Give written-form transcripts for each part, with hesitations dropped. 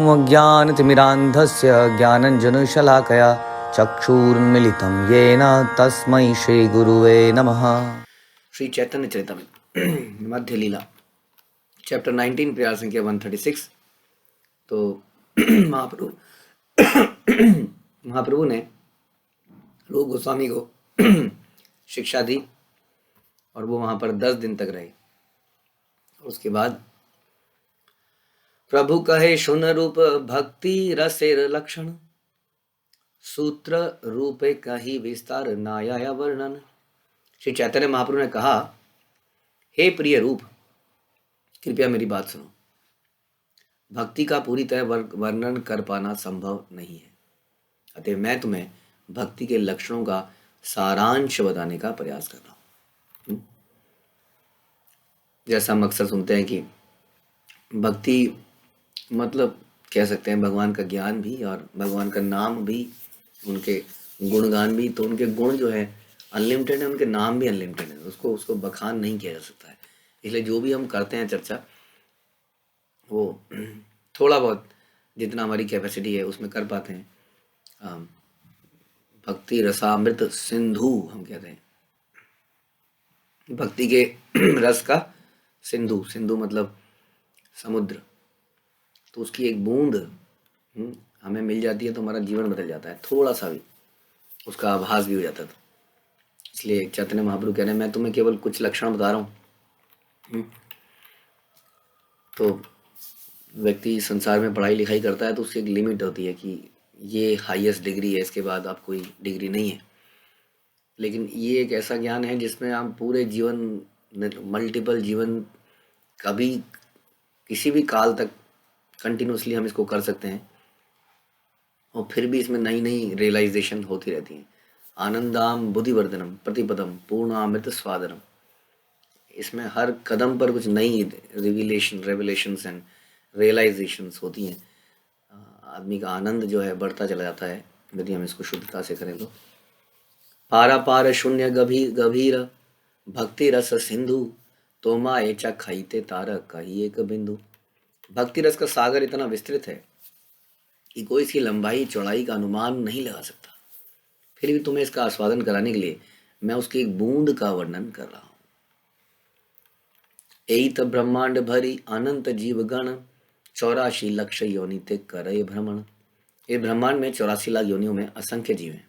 अज्ञानतिमिरान्धस्य ज्ञानञ्जनशलाकया चक्षुरुन्मीलितं येन तस्मै श्रीगुरुवे नमः। श्री चैतन्य चरितामृत मध्य लीला चैप्टर 19 प्रयास संख्या 136। तो महाप्रभु ने रूप गोस्वामी को शिक्षा दी और वो वहाँ पर 10 दिन तक रहे। उसके बाद प्रभु कहे सुन रूप भक्ति रसेर लक्षण, सूत्र रूपे कही विस्तार नाया वर्णन। श्री चैतन्य महाप्रभु ने कहा, हे प्रिय रूप, कृपया मेरी बात सुनो। भक्ति का पूरी तरह वर्णन कर पाना संभव नहीं है, अतः मैं तुम्हें भक्ति के लक्षणों का सारांश बताने का प्रयास कर रहा हूं। जैसा हम अक्सर सुनते हैं कि भक्ति मतलब कह सकते हैं भगवान का ज्ञान भी और भगवान का नाम भी, उनके गुणगान भी। तो उनके गुण जो है अनलिमिटेड है, उनके नाम भी अनलिमिटेड है, उसको बखान नहीं किया जा सकता है। इसलिए जो भी हम करते हैं चर्चा, वो थोड़ा बहुत जितना हमारी कैपेसिटी है उसमें कर पाते हैं। भक्ति रसामृत सिंधु हम कहते हैं, भक्ति के रस का सिंधु। सिंधु मतलब समुद्र। तो उसकी एक बूंद हमें मिल जाती है तो हमारा जीवन बदल जाता है, थोड़ा सा भी उसका आभास भी हो जाता है। तो इसलिए चैतन्य महाप्रभु कह रहे हैं, मैं तुम्हें केवल कुछ लक्षण बता रहा हूँ। तो व्यक्ति संसार में पढ़ाई लिखाई करता है तो उसकी एक लिमिट होती है कि ये हाईएस्ट डिग्री है, इसके बाद आप कोई डिग्री नहीं है। लेकिन ये एक ऐसा ज्ञान है जिसमें आप पूरे जीवन, मल्टीपल जीवन, कभी किसी भी काल तक कंटिन्यूसली हम इसको कर सकते हैं और फिर भी इसमें नई नई रियलाइजेशन होती रहती है। आनंदाम बुद्धिवर्धनम प्रतिपदम पूर्णामृत स्वादनम। इसमें हर कदम पर कुछ नई रेवलेशंस एंड रियलाइजेशंस होती हैं। आदमी का आनंद जो है बढ़ता चला जाता है यदि हम इसको शुद्धता से करें तो। पारा पार शून्य गभीर भक्ति रस सिंधु, तोमा एचा खाईते तारक कही एक बिंदु। भक्ति रस का सागर इतना विस्तृत है कि कोई इसकी लंबाई चौड़ाई का अनुमान नहीं लगा सकता। फिर भी तुम्हें इसका आस्वादन कराने के लिए मैं उसकी एक बूंद का वर्णन कर रहा हूं। एत ब्रह्मांड भरी अनंत जीव गण, 84 लक्ष योनि ते करे भ्रमण। इस ब्रह्मांड में 84 लाख योनियों में असंख्य जीव हैं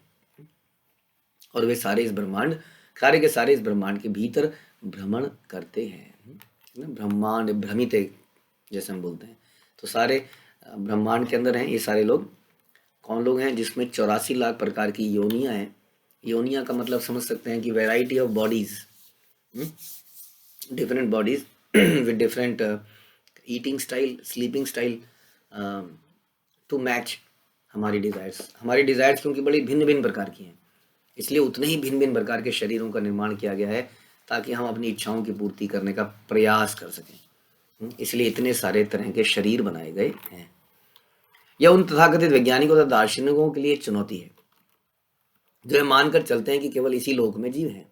और वे सारे इस ब्रह्मांड के भीतर भ्रमण करते हैं। ब्रह्मांड भ्रमित जैसे हम बोलते हैं, तो सारे ब्रह्मांड के अंदर हैं ये सारे लोग। कौन लोग हैं? जिसमें 84 लाख प्रकार की योनियां हैं। योनियां का मतलब समझ सकते हैं कि variety of bodies, different bodies with different eating style, sleeping style, to match हमारी डिजायर्स क्योंकि बड़ी भिन्न भिन्न प्रकार की हैं, इसलिए उतने ही भिन्न भिन्न प्रकार के शरीरों का निर्माण किया गया है ताकि हम अपनी इच्छाओं की पूर्ति करने का प्रयास कर सकें। इसलिए इतने सारे तरह के शरीर बनाए गए हैं। यह उन तथाकथित वैज्ञानिकों तथा दार्शनिकों के लिए चुनौती है जो ये मानकर चलते हैं कि केवल इसी लोक में जीव हैं।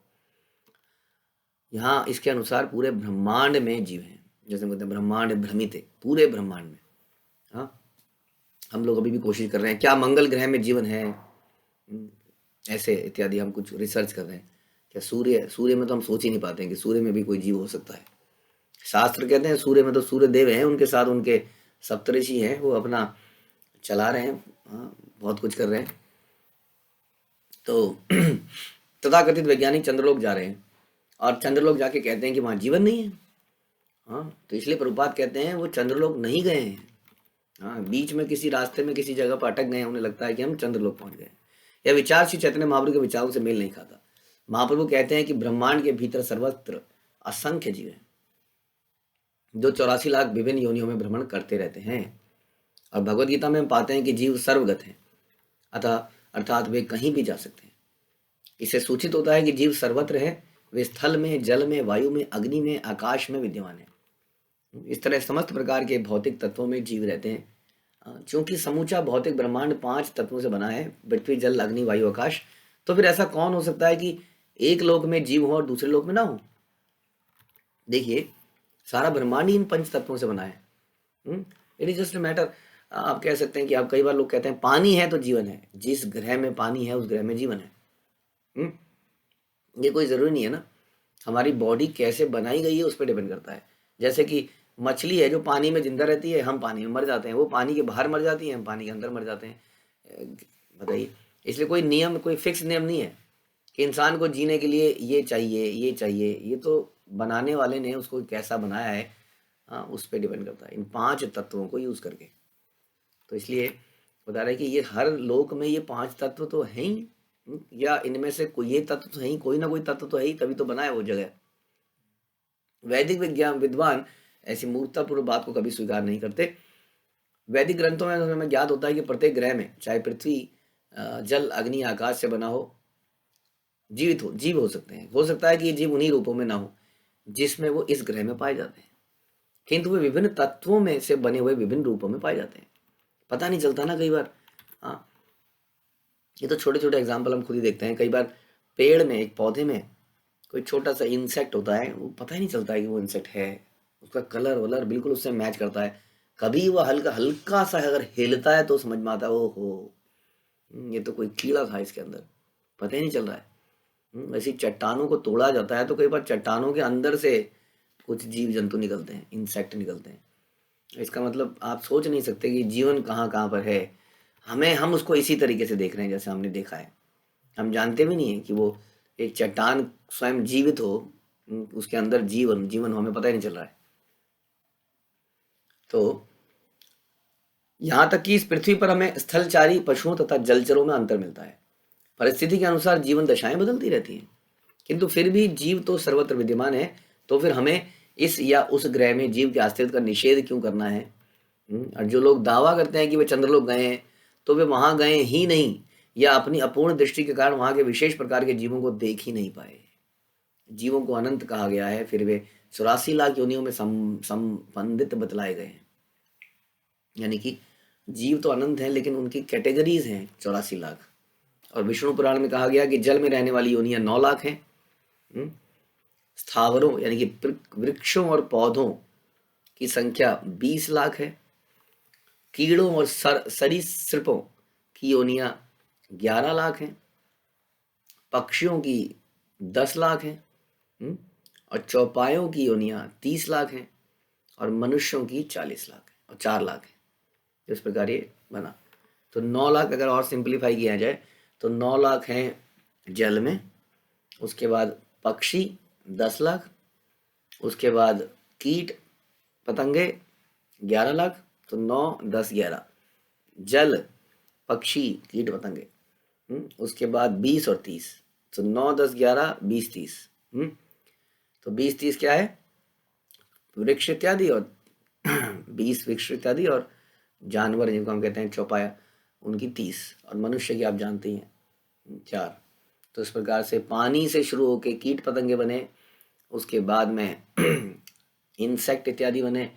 यहाँ इसके अनुसार पूरे ब्रह्मांड में जीव हैं। जैसे बोलते हैं ब्रह्मांड भ्रमित है, पूरे ब्रह्मांड में। हाँ, हम लोग अभी भी कोशिश कर रहे हैं, क्या मंगल ग्रह में जीवन है, ऐसे इत्यादि हम कुछ रिसर्च कर रहे हैं। क्या सूर्य में तो हम सोच ही नहीं पाते हैं कि सूर्य में भी कोई जीव हो सकता है। शास्त्र कहते हैं सूर्य में तो सूर्य देव हैं, उनके साथ उनके सप्तऋषि हैं, वो अपना चला रहे हैं, बहुत कुछ कर रहे हैं। तो तथाकथित वैज्ञानिक चंद्रलोक जा रहे हैं और चंद्रलोक जाके कहते हैं कि वहाँ जीवन नहीं है। हाँ, तो इसलिए प्रभुपाद कहते हैं वो चंद्रलोक नहीं गए हैं। हाँ, बीच में किसी रास्ते में किसी जगह पर अटक गए, उन्हें लगता है कि हम चंद्रलोक पहुंच गए। यह विचार श्री चैतन्य महाप्रभु के विचारों से मेल नहीं खाता। महाप्रभु कहते हैं कि ब्रह्मांड के भीतर सर्वत्र असंख्य जीव हैं जो 84 लाख विभिन्न योनियों में भ्रमण करते रहते हैं। और भगवद गीता में हम पाते हैं कि जीव सर्वगत हैं, अर्थात वे कहीं भी जा सकते हैं। इससे सूचित होता है कि जीव सर्वत्र है, वे स्थल में, जल में, वायु में, अग्नि में, आकाश में विद्यमान है। इस तरह समस्त प्रकार के भौतिक तत्वों में जीव रहते हैं। चूंकि समूचा भौतिक ब्रह्मांड 5 तत्वों से बना है, पृथ्वी, जल, अग्नि, वायु, आकाश, तो फिर ऐसा कौन हो सकता है कि एक लोक में जीव हो और दूसरे लोक में ना हो? देखिए, सारा ब्रह्मांड ही इन 5 तत्वों से बना है। It is just a matter आप कह सकते हैं कि आप कई बार लोग कहते हैं पानी है तो जीवन है, जिस ग्रह में पानी है उस ग्रह में जीवन है। ये कोई ज़रूरी नहीं है ना। हमारी बॉडी कैसे बनाई गई है उस पर डिपेंड करता है। जैसे कि मछली है जो पानी में जिंदा रहती है, हम पानी में मर जाते हैं, वो पानी के बाहर मर जाती है, हम पानी के अंदर मर जाते हैं। बताइए, इसलिए कोई नियम, कोई फिक्स नियम नहीं है कि इंसान को जीने के लिए ये चाहिए ये चाहिए। ये तो बनाने वाले ने उसको कैसा बनाया है, हाँ, उस पर डिपेंड करता है, इन 5 तत्वों को यूज़ करके। तो इसलिए बता रहे हैं कि ये हर लोक में ये 5 तत्व तो हैं ही, या इनमें से कोई ये तत्व तो है ही, कोई ना कोई तत्व तो है ही, तभी तो बनाया वो जगह। वैदिक विज्ञान विद्वान ऐसी मूर्खतापूर्ण बात को कभी स्वीकार नहीं करते। वैदिक ग्रंथों में हमें ज्ञात होता है कि प्रत्येक ग्रह में, चाहे पृथ्वी, जल, अग्नि, आकाश से बना हो, जीव हो सकते हैं। हो सकता है कि ये जीव उन्हीं रूपों में ना हो जिसमें वो इस ग्रह में पाए जाते हैं, किंतु वे विभिन्न तत्वों में से बने हुए विभिन्न रूपों में पाए जाते हैं। पता नहीं चलता ना कई बार। हाँ, ये तो छोटे छोटे एग्जाम्पल हम खुद ही देखते हैं। कई बार पेड़ में, एक पौधे में कोई छोटा सा इंसेक्ट होता है, वो पता ही नहीं चलता है कि वो इंसेक्ट है। उसका कलर वलर बिल्कुल उससे मैच करता है। कभी वो हल्का हल्का सा अगर हिलता है तो समझ में आता है, ओहो ये तो कोई कीड़ा था इसके अंदर, पता ही नहीं चल रहा है। ऐसी चट्टानों को तोड़ा जाता है तो कई बार चट्टानों के अंदर से कुछ जीव जंतु निकलते हैं, इंसेक्ट निकलते हैं। इसका मतलब आप सोच नहीं सकते कि जीवन कहाँ कहाँ पर है। हम उसको इसी तरीके से देख रहे हैं जैसे हमने देखा है। हम जानते भी नहीं है कि वो एक चट्टान स्वयं जीवित हो, उसके अंदर जीवन हो, हमें पता ही नहीं चल रहा है। तो यहाँ तक कि इस पृथ्वी पर हमें स्थलचारी पशुओं तथा जलचरों में अंतर मिलता है। परिस्थिति के अनुसार जीवन दशाएं बदलती रहती हैं, किंतु फिर भी जीव तो सर्वत्र विद्यमान है। तो फिर हमें इस या उस ग्रह में जीव के अस्तित्व का निषेध क्यों करना है? और जो लोग दावा करते हैं कि वे चंद्रलोक गए हैं, तो वे वहां गए ही नहीं, या अपनी अपूर्ण दृष्टि के कारण वहां के विशेष प्रकार के जीवों को देख ही नहीं पाए। जीवों को अनंत कहा गया है, फिर वे 84 लाख योनियों में संबंधित बतलाए गए हैं। यानी कि जीव तो अनंत हैं, लेकिन उनकी कैटेगरीज हैं 84 लाख। और विष्णु पुराण में कहा गया कि जल में रहने वाली योनियां 9 लाख हैं। स्थावरों यानी कि वृक्षों और पौधों की संख्या 20 लाख है। कीड़ों और सरीसृपों की योनियां 11 लाख हैं। पक्षियों की 10 लाख हैं। और चौपायों की योनियां 30 लाख हैं। और मनुष्यों की 40 लाख है और 4 लाख है। इस प्रकार ये बना। तो 9 लाख अगर और सिंप्लीफाई किया जाए तो 9 लाख हैं जल में, उसके बाद पक्षी 10 लाख, उसके बाद कीट पतंगे 11 लाख। तो 9 10 11 जल, पक्षी, कीट पतंगे। उसके बाद 20 और 30, तो 9 10 11 20 30। तो 20 30 क्या है? वृक्ष इत्यादि, और 20 वृक्ष इत्यादि, और जानवर जिनको हम कहते हैं चौपाया, उनकी 30, और मनुष्य की आप जानते ही हैं 4। तो इस प्रकार से पानी से शुरू होके कीट पतंगे बने, उसके बाद में इंसेक्ट इत्यादि बने,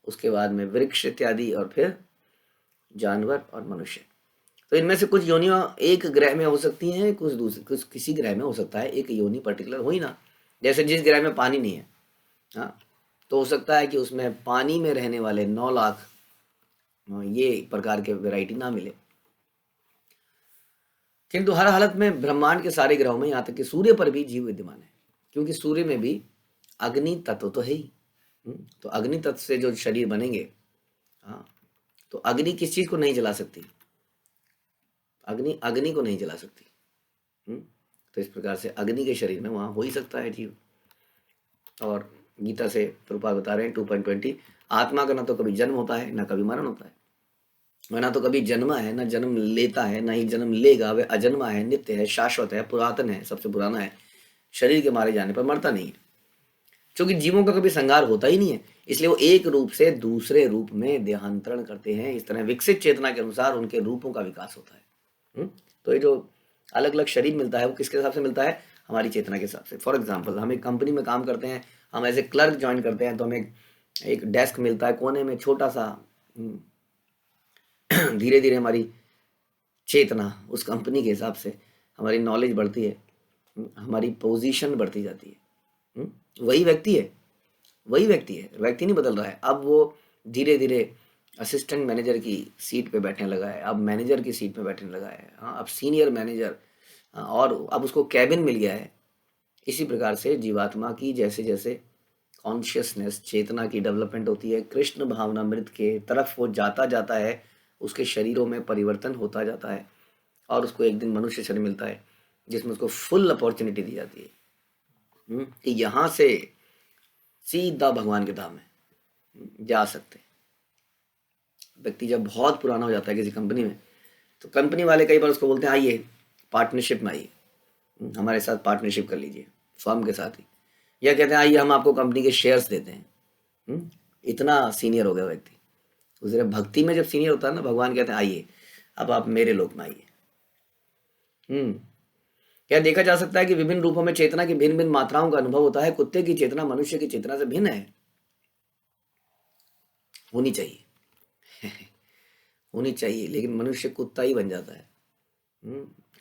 उसके बाद में वृक्ष इत्यादि, और फिर जानवर और मनुष्य। तो इनमें से कुछ योनियां एक ग्रह में हो सकती हैं, कुछ किसी ग्रह में हो सकता है। एक योनि पर्टिकुलर हो ही ना। जैसे जिस ग्रह में पानी नहीं है, हाँ, तो हो सकता है कि उसमें पानी में रहने वाले 9 लाख ये प्रकार के वैरायटी ना मिले। किंतु हर हालत में ब्रह्मांड के सारे ग्रहों में, यहाँ तक कि सूर्य पर भी जीव विद्यमान है, क्योंकि सूर्य में भी अग्नि तत्व तो है ही। तो अग्नि तत्व से जो शरीर बनेंगे, हाँ, तो अग्नि किस चीज को नहीं जला सकती? अग्नि को नहीं जला सकती। तो इस प्रकार से अग्नि के शरीर में वहां हो ही सकता है जीव। और गीता से प्रभुपाद बता रहे हैं 2.20, आत्मा का ना तो कभी जन्म होता है ना कभी मरण होता है। वह ना तो कभी जन्मा है, ना जन्म लेता है, ना ही जन्म लेगा। वह अजन्मा है, नित्य है, शाश्वत है, पुरातन है, सबसे पुराना है। शरीर के मारे जाने पर मरता नहीं है। क्योंकि जीवों का कभी संहार होता ही नहीं है, इसलिए वो एक रूप से दूसरे रूप में देहांतरण करते हैं। इस तरह विकसित चेतना के अनुसार उनके रूपों का विकास होता है। तो ये जो अलग अलग शरीर मिलता है वो किसके हिसाब से मिलता है? हमारी चेतना के हिसाब से। फॉर एग्जाम्पल, हम एक कंपनी में काम करते हैं, हम एज ए क्लर्क ज्वाइन करते हैं, तो हमें एक डेस्क मिलता है कोने में छोटा सा। धीरे धीरे हमारी चेतना उस कंपनी के हिसाब से, हमारी नॉलेज बढ़ती है, हमारी पोजीशन बढ़ती जाती है। वही व्यक्ति है, व्यक्ति नहीं बदल रहा है। अब वो धीरे धीरे असिस्टेंट मैनेजर की सीट पे बैठने लगा है, अब मैनेजर की सीट पे बैठने लगा है, हाँ अब सीनियर मैनेजर, और अब उसको कैबिन मिल गया है। इसी प्रकार से जीवात्मा की जैसे जैसे कॉन्शियसनेस चेतना की डेवलपमेंट होती है, कृष्ण भावनामृत के तरफ वो जाता जाता है, उसके शरीरों में परिवर्तन होता जाता है और उसको एक दिन मनुष्य शरीर मिलता है जिसमें उसको फुल अपॉर्चुनिटी दी जाती है कि यहाँ से सीधा भगवान के धाम में जा सकते हैं। व्यक्ति जब बहुत पुराना हो जाता है किसी कंपनी में, तो कंपनी वाले कई बार उसको बोलते हैं आइए पार्टनरशिप में आइए, हमारे साथ पार्टनरशिप कर लीजिए फर्म के साथ ही, या कहते हैं आइए हम आपको कंपनी के शेयर्स देते हैं। इतना सीनियर हो गया व्यक्ति। दूसरे भक्ति में जब सीनियर होता है ना, भगवान कहते हैं आइए अब आप मेरे लोक में आइए। क्या देखा जा सकता है कि विभिन्न रूपों में चेतना की भिन्न भिन्न मात्राओं का अनुभव होता है। कुत्ते की चेतना मनुष्य की चेतना से भिन्न है, होनी चाहिए होनी चाहिए, लेकिन मनुष्य कुत्ता ही बन जाता है।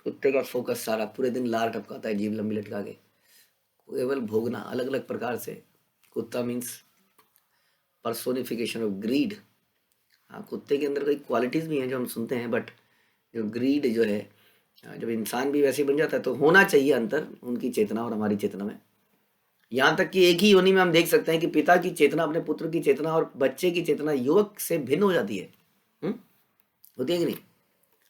कुत्ते का फोकस सारा पूरे दिन लार टपकाता है, जीभ लंबी लटका के, केवल भोगना अलग अलग प्रकार से। कुत्ता मीन्स पर्सोनिफिकेशन ऑफ ग्रीड। हाँ, कुत्ते के अंदर कई क्वालिटीज़ भी हैं जो हम सुनते हैं, बट जो ग्रीड जो है, जब इंसान भी वैसे बन जाता है तो होना चाहिए अंतर उनकी चेतना और हमारी चेतना में। यहाँ तक कि एक ही योनि में हम देख सकते हैं कि पिता की चेतना अपने पुत्र की चेतना और बच्चे की चेतना युवक से भिन्न हो जाती है। होती है कि नहीं?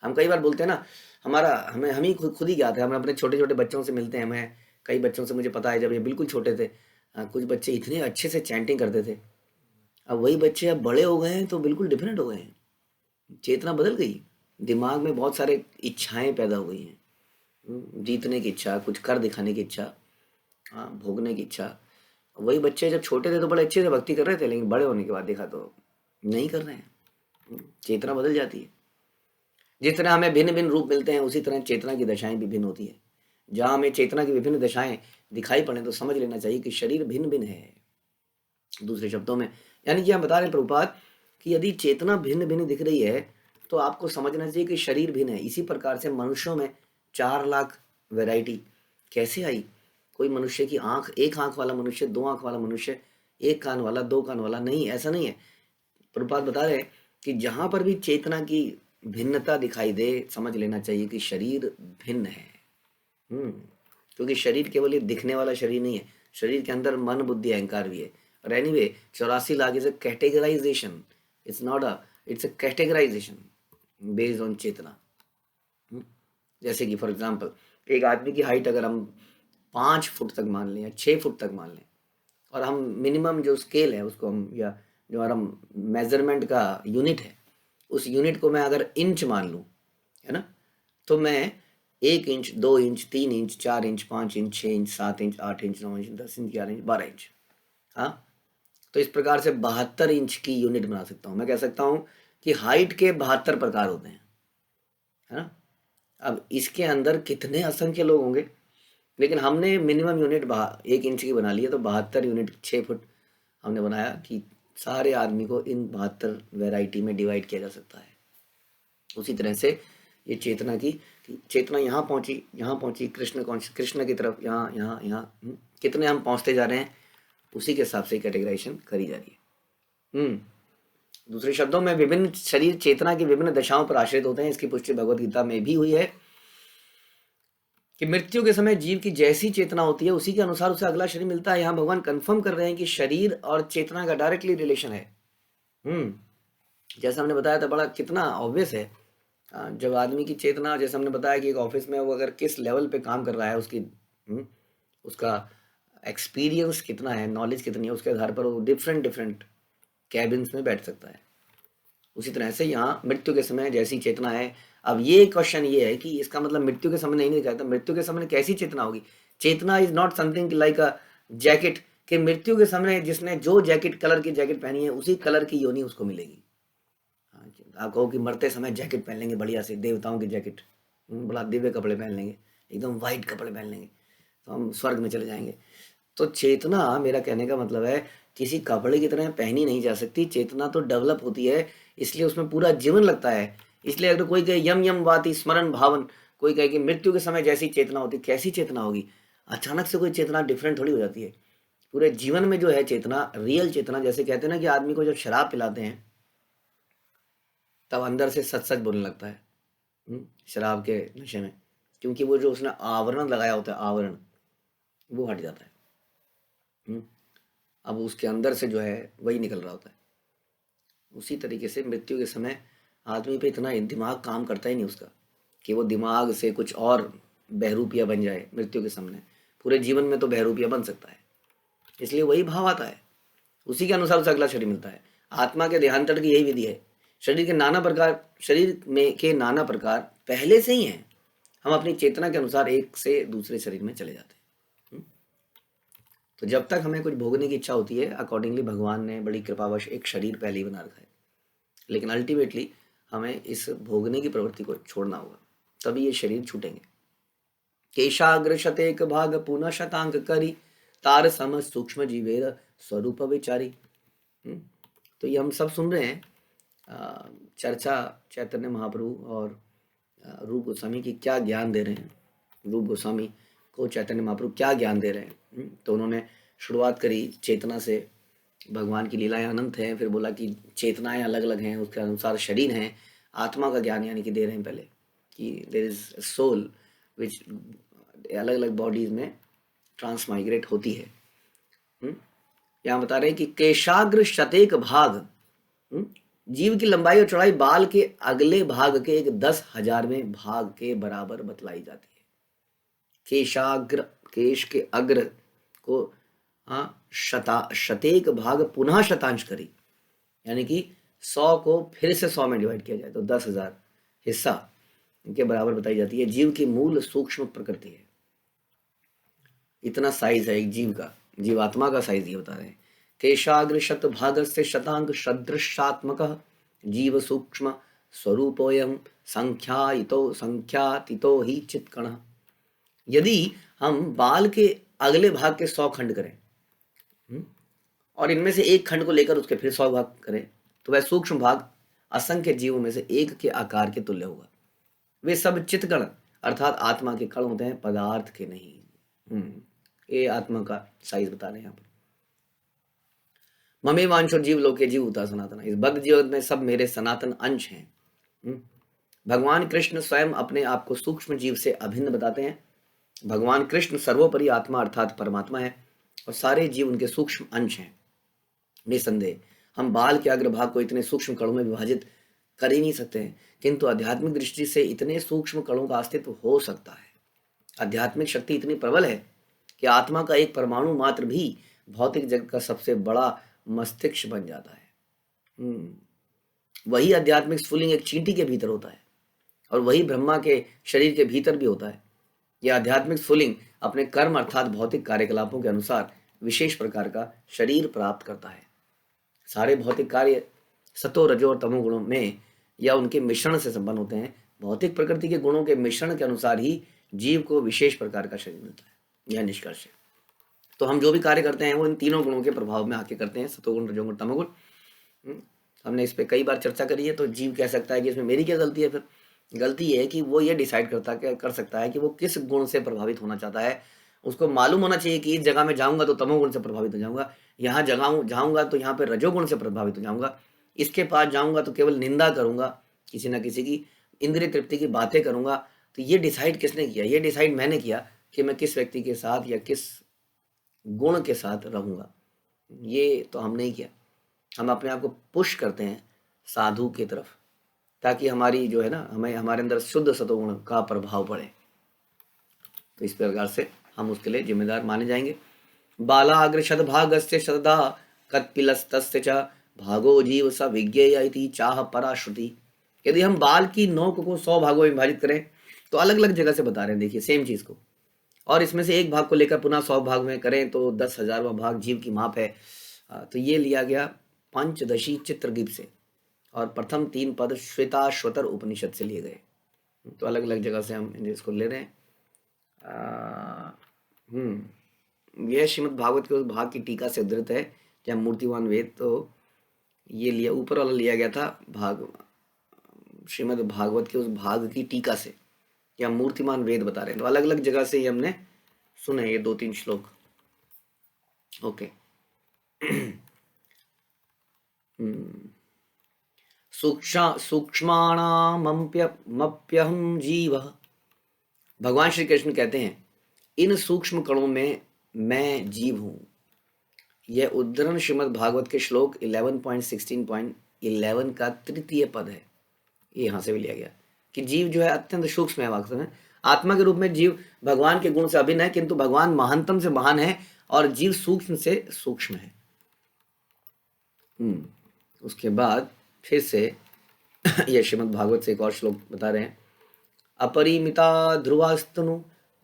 हम कई बार बोलते हैं ना, हमें हम ही खुद ही ज्ञात है, हम अपने छोटे छोटे बच्चों से मिलते हैं। मैं कई बच्चों से मुझे पता है, जब ये बिल्कुल छोटे थे, कुछ बच्चे इतने अच्छे से चैंटिंग करते थे, अब वही बच्चे अब बड़े हो गए हैं तो बिल्कुल डिफरेंट हो गए हैं। चेतना बदल गई, दिमाग में बहुत सारे इच्छाएं पैदा हो गई हैं, जीतने की इच्छा, कुछ कर दिखाने की इच्छा, हाँ भोगने की इच्छा। वही बच्चे जब छोटे थे तो बड़े अच्छे से भक्ति कर रहे थे, लेकिन बड़े होने के बाद देखा तो नहीं कर रहे हैं। चेतना बदल जाती है। जिस तरह हमें भिन्न भिन्न रूप मिलते हैं, उसी तरह चेतना की दशाएं भी भिन्न होती है। जहाँ हमें चेतना की विभिन्न दशाएं दिखाई पड़े तो समझ लेना चाहिए कि शरीर भिन्न भिन्न है। दूसरे शब्दों में यानी कि हम बता रहे हैं प्रभुपाद कि यदि चेतना भिन्न भिन्न दिख रही है तो आपको समझना चाहिए कि शरीर भिन्न है। इसी प्रकार से मनुष्यों में 4 लाख वैरायटी कैसे आई? कोई मनुष्य की आंख, एक आंख वाला मनुष्य, 2 आंख वाला मनुष्य, 1 कान वाला, 2 कान वाला, नहीं, ऐसा नहीं है। प्रभुपाद बता रहे हैं कि जहां पर भी चेतना की भिन्नता दिखाई दे, समझ लेना चाहिए कि शरीर भिन्न है। क्योंकि शरीर केवल ये दिखने वाला शरीर नहीं है, शरीर के अंदर मन, बुद्धि, अहंकार भी है। और anyway 84 lakh is a categorisation, it's a categorisation based on चेतना। जैसे कि फॉर एग्जांपल एक आदमी की हाइट अगर हम 5 फुट तक मान लें या 6 फुट तक मान लें, और हम मिनिमम जो स्केल है उसको हम, या जो हमारा मेजरमेंट का यूनिट है, उस यूनिट को मैं अगर इंच मान लूँ, है ना, तो मैं 1 inch, 2 inch, 3 inch, 4 inch, 5 inch, 6 inch, 7 inch, 8 inch, 9 inch, 10 inch, 11 inch, 12 inch, हाँ, तो इस प्रकार से 72 इंच की यूनिट बना सकता हूँ। मैं कह सकता हूँ कि हाइट के 72 प्रकार होते हैं, है ना। अब इसके अंदर कितने असंख्य लोग होंगे, लेकिन हमने मिनिमम यूनिट 1 इंच की बना ली है, तो 72 यूनिट 6 फुट हमने बनाया कि सारे आदमी को इन 72 वैरायटी में डिवाइड किया जा सकता है। उसी तरह से ये चेतना की चेतना यहाँ पहुँची कृष्ण की तरफ, यहाँ कितने हम पहुँचते जा रहे हैं, उसी के हिसाब से कैटेगराइजेशन करी जा रही है। दूसरे शब्दों में विभिन्न शरीर चेतना की विभिन्न दशाओं पर आश्रित होते हैं। इसकी पुष्टि भगवत गीता में भी हुई है कि मृत्यु के समय जीव की जैसी चेतना होती है उसी के अनुसार उसे अगला शरीर मिलता है। यहाँ भगवान कंफर्म कर रहे हैं कि शरीर और चेतना का डायरेक्टली रिलेशन है। जैसा हमने बताया था, बड़ा कितना ऑब्वियस है। जब आदमी की चेतना, जैसे हमने बताया कि एक ऑफिस में वो अगर किस लेवल पे काम कर रहा है, उसका एक्सपीरियंस कितना है, नॉलेज कितनी है, उसके आधार पर वो डिफरेंट कैबिन्स में बैठ सकता है। उसी तरह से यहाँ मृत्यु के समय जैसी चेतना है। अब ये क्वेश्चन ये है कि इसका मतलब मृत्यु के समय नहीं कहता, मृत्यु के समय कैसी चेतना होगी? चेतना is not something like a jacket, कि मृत्यु के समय जिसने जो जैकेट, कलर की जैकेट पहनी है, उसी कलर की योनि उसको मिलेगी। आप कहो कि मरते समय जैकेट पहन लेंगे बढ़िया से, देवताओं की जैकेट, बड़ा दिव्य कपड़े पहन लेंगे, एकदम वाइट कपड़े पहन लेंगे, तो हम स्वर्ग में चले जाएंगे। तो चेतना, मेरा कहने का मतलब है, किसी कपड़े की तरह पहनी नहीं जा सकती। चेतना तो डेवलप होती है, इसलिए उसमें पूरा जीवन लगता है। इसलिए अगर कोई कहे यम यम वाति स्मरण भावन, कोई कहे कि मृत्यु के समय जैसी चेतना होती, कैसी चेतना होगी? अचानक से कोई चेतना डिफरेंट थोड़ी हो जाती है। पूरे जीवन में जो है चेतना, रियल चेतना, जैसे कहते हैं ना कि आदमी को जब शराब पिलाते हैं तब अंदर से सच सच बोलने लगता है शराब के नशे में, क्योंकि वो जो उसने आवरण लगाया होता है, आवरण वो हट जाता है। हम्म, अब उसके अंदर से जो है वही निकल रहा होता है। उसी तरीके से मृत्यु के समय आदमी पे इतना दिमाग काम करता ही नहीं उसका, कि वो दिमाग से कुछ और बहरूपिया बन जाए मृत्यु के सामने। पूरे जीवन में तो बहरूपिया बन सकता है, इसलिए वही भाव आता है, उसी के अनुसार उसे अगला शरीर मिलता है। आत्मा के देहांतर की यही विधि है। शरीर के नाना प्रकार, शरीर में के नाना प्रकार पहले से ही हैं, हम अपनी चेतना के अनुसार एक से दूसरे शरीर में चले जाते हैं। तो जब तक हमें कुछ भोगने की इच्छा होती है, अकॉर्डिंगली भगवान ने बड़ी कृपावश एक शरीर पहले ही बना रखा है, लेकिन अल्टीमेटली हमें इस भोगने की प्रवृत्ति को छोड़ना होगा, तभी ये शरीर छूटेंगे। केशाग्र शतेक भाग पुनः शतांक करी, तार सम सूक्ष्म जीवेर स्वरूप विचारी। तो ये हम सब सुन रहे हैं चर्चा चैतन्य महाप्रभु और रूप गोस्वामी की क्या ज्ञान दे रहे हैं। रूप गोस्वामी को चैतन्य महाप्रभु क्या ज्ञान दे रहे हैं। तो उन्होंने शुरुआत करी चेतना से, भगवान की लीलाएं अनंत हैं, फिर बोला कि चेतनाएं अलग अलग हैं, उसके अनुसार शरीर हैं। आत्मा का ज्ञान यानी कि दे रहे हैं पहले, कि देयर इज सोल विच अलग अलग बॉडीज में ट्रांसमाइग्रेट होती है। यहाँ बता रहे हैं कि केशाग्र शतेक भाग, जीव की लंबाई और चौड़ाई बाल के अगले भाग के एक 10,000वें भाग के बराबर बतलाई जाती है। केशाग्र, केश के अग्र को शतेक भाग पुनः शतांश करी, यानी कि 100 को फिर से 100 में डिवाइड किया जाए तो 10,000 हिस्सा के बराबर बताई जाती है। जीव की मूल सूक्ष्म प्रकृति है, इतना साइज है एक जीव का, जीवात्मा का साइज ये बता रहे हैं। केशाग्र शत भाग से शतांग सदृशात्मक जीव सूक्ष्म स्वरूपोयम संख्यातितो ही चित्कण। यदि हम बाल के अगले भाग के 100 खंड करें और इनमें से एक खंड को लेकर उसके फिर 100 भाग करें, तो वह सूक्ष्म भाग असंख्य जीवों में से एक के आकार के तुल्य होगा। वे सब चित्कण अर्थात आत्मा के कण होते हैं, पदार्थ के नहीं। ये आत्मा का साइज बता रहे हैं यहाँ पर। ममे वांशो जीव लोके जीव उता सनातन, इस बद्ध जीवन में सब मेरे सनातन अंश हैं। भगवान कृष्ण स्वयं अपने आप को सूक्ष्म जीव से अभिन्न बताते हैं। भगवान कृष्ण सर्वोपरि आत्मा अर्थात परमात्मा है और सारे जीव उनके सूक्ष्म अंश हैं। निसंदेह हम बाल के अग्रभाग को इतने सूक्ष्म कणों में विभाजित कर ही नहीं सकते हैं, किंतु आध्यात्मिक दृष्टि से इतने सूक्ष्म कणों का अस्तित्व हो सकता है। आध्यात्मिक शक्ति इतनी प्रबल है कि आत्मा का एक परमाणु मात्र भी भौतिक जगत का सबसे बड़ा मस्तिष्क बन जाता है। वही आध्यात्मिक स्फुलिंग एक चींटी के भीतर होता है और वही ब्रह्मा के शरीर के भीतर भी होता है। यह आध्यात्मिक स्फुलिंग अपने कर्म अर्थात भौतिक कार्यकलापों के अनुसार विशेष प्रकार का शरीर प्राप्त करता है। सारे भौतिक कार्य सतो रजो और तमो गुणों में या उनके मिश्रण से संपन्न होते हैं। भौतिक प्रकृति के गुणों के मिश्रण के अनुसार ही जीव को विशेष प्रकार का शरीर मिलता है। यह निष्कर्ष है। तो हम जो भी कार्य करते हैं वो इन तीनों गुणों के प्रभाव में आके करते हैं, सतोगुण रजोगुण तमोगुण। हमने इस पर कई बार चर्चा करी है। तो जीव कह सकता है कि इसमें मेरी क्या गलती है? फिर गलती ये है कि वो ये डिसाइड कर सकता है कि वो किस गुण से प्रभावित होना चाहता है। उसको मालूम होना चाहिए कि इस जगह में जाऊंगा तो तमोगुण से प्रभावित हो जाऊंगा, यहाँ जगह जाऊंगा तो यहाँ पे रजोगुण से प्रभावित हो जाऊंगा, इसके पास जाऊंगा तो केवल निंदा करूंगा, किसी ना किसी की इंद्रिय तृप्ति की बातें करूंगा। तो ये डिसाइड किसने किया? ये डिसाइड मैंने किया कि मैं किस व्यक्ति के साथ या किस गुण के साथ रहूंगा। ये तो हमने ही किया। हम अपने आप को पुश करते हैं साधु की तरफ, ताकि हमारी जो है ना, हमें हमारे अंदर शुद्ध सतोगुण का प्रभाव पड़े। तो इस प्रकार से हम उसके लिए जिम्मेदार माने जाएंगे। बालाग्र शतभागस्य शतदा कत्पिलस्तस्य च भागो जीव स विज्ञेय इति चाह पराश्रुति। यदि हम बाल की नोक को 100 भागों में विभाजित करें तो अलग अलग जगह से बता रहे हैं, देखिए सेम चीज को, और इसमें से एक भाग को लेकर पुनः 100 भाग में करें तो 10,000वां भाग जीव की माप है। तो ये लिया गया पंचदशी चित्रगीत से और प्रथम 3 पद श्वेताश्वतर उपनिषद से लिए गए। तो अलग अलग जगह से हम इसको ले रहे हैं। यह श्रीमद् भागवत के उस भाग की टीका से उद्धृत है जहाँ मूर्तिवान वेद, तो ये लिया ऊपर वाला लिया गया था भाग श्रीमद् भागवत के उस भाग की टीका से, या मूर्तिमान वेद बता रहे हैं। तो अलग अलग जगह से ये हमने सुने ये 2-3 श्लोक। ओके। सूक्ष्माणामप्यहम जीव। भगवान श्री कृष्ण कहते हैं इन सूक्ष्म कणों में मैं जीव हूँ। यह उद्धरण श्रीमद् भागवत के श्लोक 11.16.11 का तृतीय पद है। ये यहाँ से भी लिया गया कि जीव जो है अत्यंत सूक्ष्म है। वास्तव में आत्मा के रूप में जीव भगवान के गुण से अभिन्न है, किंतु भगवान महानतम से महान है और जीव सूक्ष्म से सूक्ष्म है। उसके बाद फिर से यह श्रीमद् भागवत से एक और श्लोक बता रहे हैं। अपरिमिता ध्रुवास्तनु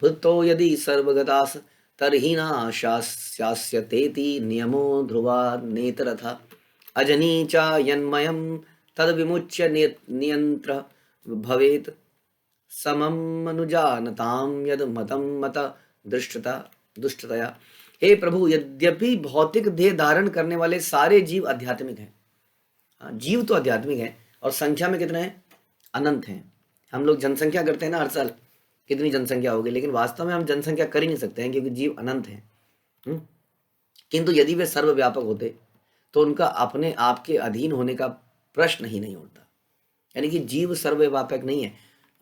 भूतो यदि सर्वगतास तर्हि नाशास्यतेति नियमो ध्रुवा नेतरथा अजनी च यन्मयं तद विमुच्य नियंत्र भवेत् समम अनुजानताम यद मतम मत दुष्टतया। हे प्रभु, यद्यपि भौतिक देह धारण करने वाले सारे जीव आध्यात्मिक हैं। जीव तो आध्यात्मिक है और संख्या में कितने हैं? अनंत हैं। हम लोग जनसंख्या करते हैं ना हर साल, कितनी जनसंख्या होगी, लेकिन वास्तव में हम जनसंख्या कर ही नहीं सकते हैं क्योंकि जीव अनंत हैं। किंतु यदि वे सर्वव्यापक होते तो उनका अपने आप के अधीन होने का प्रश्न ही नहीं उठता। यानी कि जीव सर्वव्यापक नहीं है,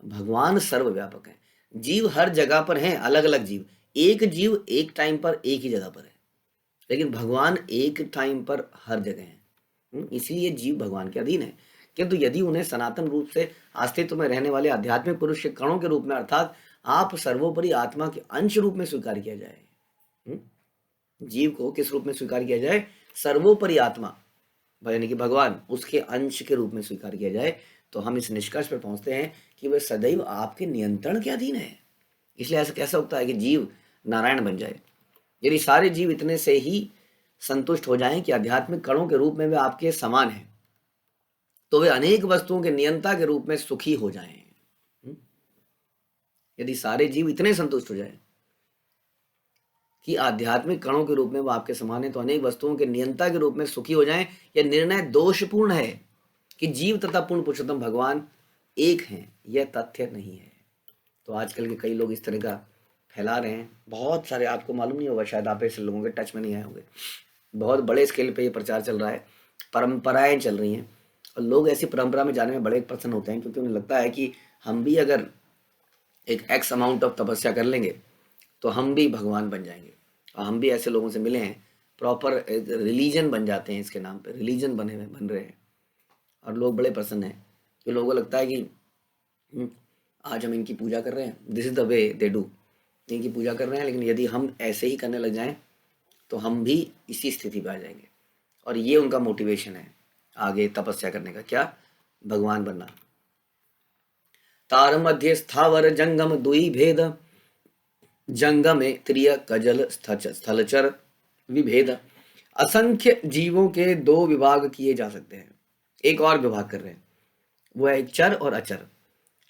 भगवान सर्वव्यापक है। जीव हर जगह पर हैं, अलग अलग जीव। एक जीव एक टाइम पर एक ही जगह पर है, लेकिन भगवान एक टाइम पर हर जगह है। इसलिए जीव भगवान के अधीन है। किंतु यदि उन्हें सनातन रूप से अस्तित्व में रहने वाले आध्यात्मिक पुरुष के कणों के रूप में अर्थात आप सर्वोपरि आत्मा के अंश रूप में स्वीकार किया जाए, जीव को किस रूप में स्वीकार किया जाए? सर्वोपरि आत्मा यानी कि भगवान, उसके अंश के रूप में स्वीकार किया जाए, तो हम इस निष्कर्ष पर पहुंचते हैं कि वह सदैव आपके नियंत्रण के अधीन है। इसलिए ऐसा कैसा होता है कि जीव नारायण बन जाए? यदि सारे जीव इतने से ही संतुष्ट हो जाएं कि आध्यात्मिक कणों के रूप में वे आपके समान हैं, तो वे अनेक वस्तुओं के नियंता के रूप में सुखी हो जाएं। यदि सारे जीव इतने संतुष्ट हो जाएं कि आध्यात्मिक कणों के रूप में वो आपके समान है, तो अनेक वस्तुओं के नियंता के रूप में सुखी हो जाएं। यह निर्णय दोषपूर्ण है कि जीव तथा पूर्ण पुरुषोत्तम भगवान एक हैं, यह तथ्य नहीं है। तो आजकल के कई लोग इस तरह का फैला रहे हैं। बहुत सारे, आपको मालूम नहीं होगा, शायद आप ऐसे लोगों के टच में नहीं आए होंगे। बहुत बड़े स्केल पे ये प्रचार चल रहा है, परंपराएं चल रही हैं, और लोग ऐसी परंपरा में जाने में बड़े प्रसन्न होते हैं क्योंकि उन्हें लगता है कि हम भी अगर एक एक्स अमाउंट ऑफ तपस्या कर लेंगे तो हम भी भगवान बन जाएंगे। और हम भी ऐसे लोगों से मिले हैं, प्रॉपर रिलीजन बन जाते हैं, इसके नाम पे रिलीजन बन रहे हैं, और लोग बड़े प्रसन्न हैं कि लोगों को लगता है कि आज हम इनकी पूजा कर रहे हैं, this is the way they do, इनकी पूजा कर रहे हैं, लेकिन यदि हम ऐसे ही करने लग जाएं तो हम भी इसी स्थिति पर आ जाएंगे। और ये उनका मोटिवेशन है आगे तपस्या करने का, क्या? भगवान बनना। तार मध्य स्थावर जंगम दुई भेद, जंगमे त्रिय कजल स्थलचर विभेद। असंख्य जीवों के दो विभाग किए जा सकते हैं। एक और विभाग कर रहे हैं, वो है चर और अचर।